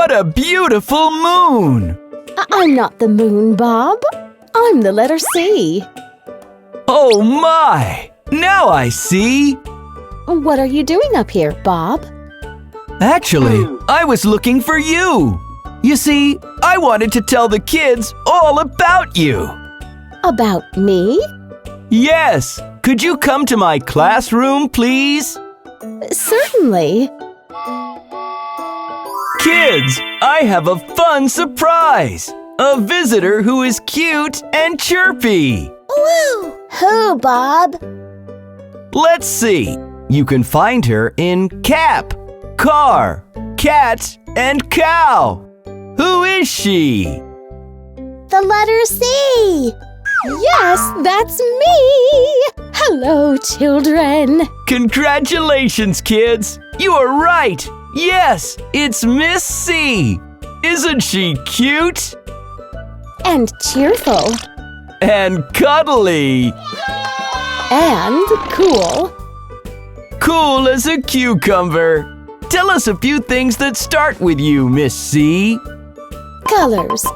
What a beautiful moon! I'm not the moon, Bob. I'm the letter C. Oh my! Now I see! What are you doing up here, Bob? Actually, I was looking for you. You see, I wanted to tell the kids all about you. About me? Yes! Could you come to my classroom, please? Certainly. Kids, I have a fun surprise! A visitor who is cute and chirpy. Woo! Who, Bob? Let's see. You can find her in cap, car, cat, and cow. Who is she? The letter C. Yes, that's me. Hello, children. Congratulations, kids! You are right! Yes, it's Miss C! Isn't she cute? And cheerful. And cuddly! And cool. Cool as a cucumber! Tell us a few things that start with you, Miss C. Colors.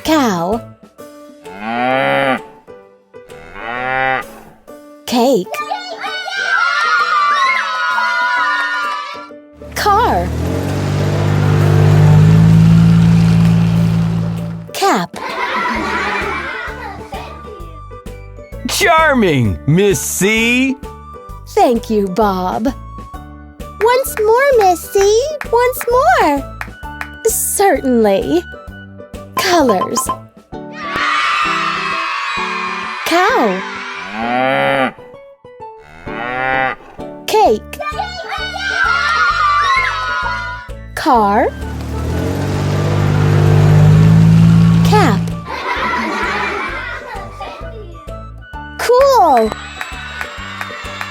Cow. Cake. Car. Cap. Charming, Miss C. Thank you, Bob. Once more, Missy. Once more. Certainly. Colors. Cow. Cake. Car. Cap. Cool.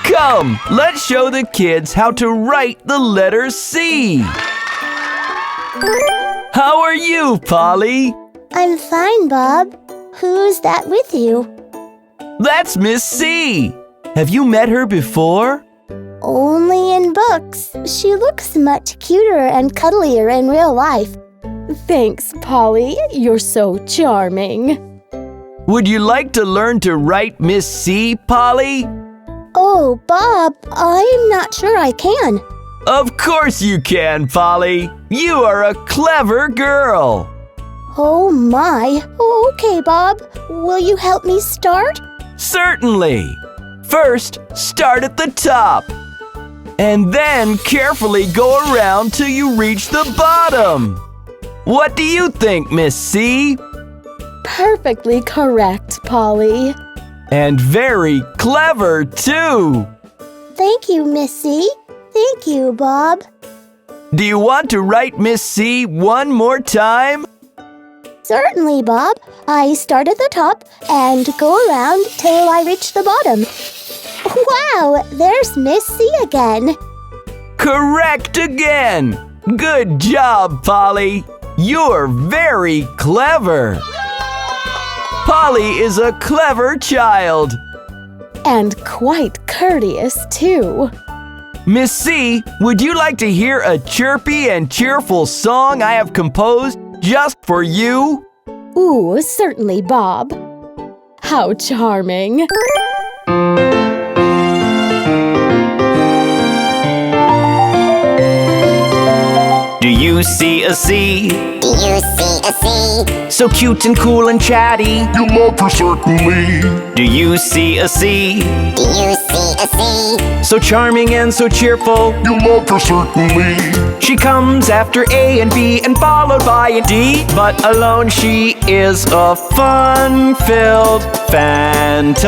Come, let's show the kids how to write the letter C. How are you, Polly? I'm fine, Bob. Who's that with you? That's Miss C. Have you met her before? Only in books. She looks much cuter and cuddlier in real life. Thanks, Polly. You're so charming. Would you like to learn to write Miss C, Polly? Oh, Bob, I'm not sure I can. Of course you can, Polly. You are a clever girl. Oh, my. Okay, Bob. Will you help me start? Certainly. First, start at the top. And then carefully go around till you reach the bottom. What do you think, Miss C? Perfectly correct, Polly. And very clever, too. Thank you, Missy. Thank you, Bob. Do you want to write Miss C one more time? Certainly, Bob. I start at the top and go around till I reach the bottom. Wow, there's Miss C again. Correct again. Good job, Polly. You're very clever. Polly is a clever child. And quite courteous, too. Miss C, would you like to hear a chirpy and cheerful song I have composed just for you? Ooh, certainly, Bob. How charming. Do you see a C? Do you see a C? So cute and cool and chatty. You love her certainly. Do you see a C? Do you see a C? So charming and so cheerful. You love her certainly. She comes after A and B and followed by a D. But alone she is a fun-filled fantasy.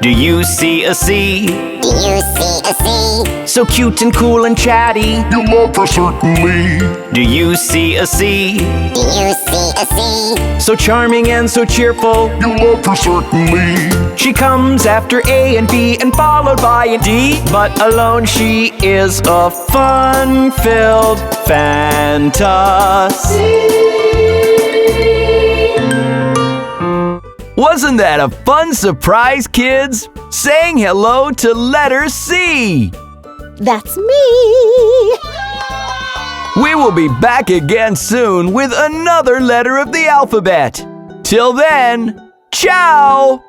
Do you see a C? Do you see a C? So cute and cool and chatty. You love her certainly. Do you see a C? Do you see a C? So charming and so cheerful. You love her certainly. She comes after A and B and followed by a D. But alone she is a fun-filled fantasy. Wasn't that a fun surprise, kids? Saying hello to letter C. That's me. We will be back again soon with another letter of the alphabet. Till then, ciao!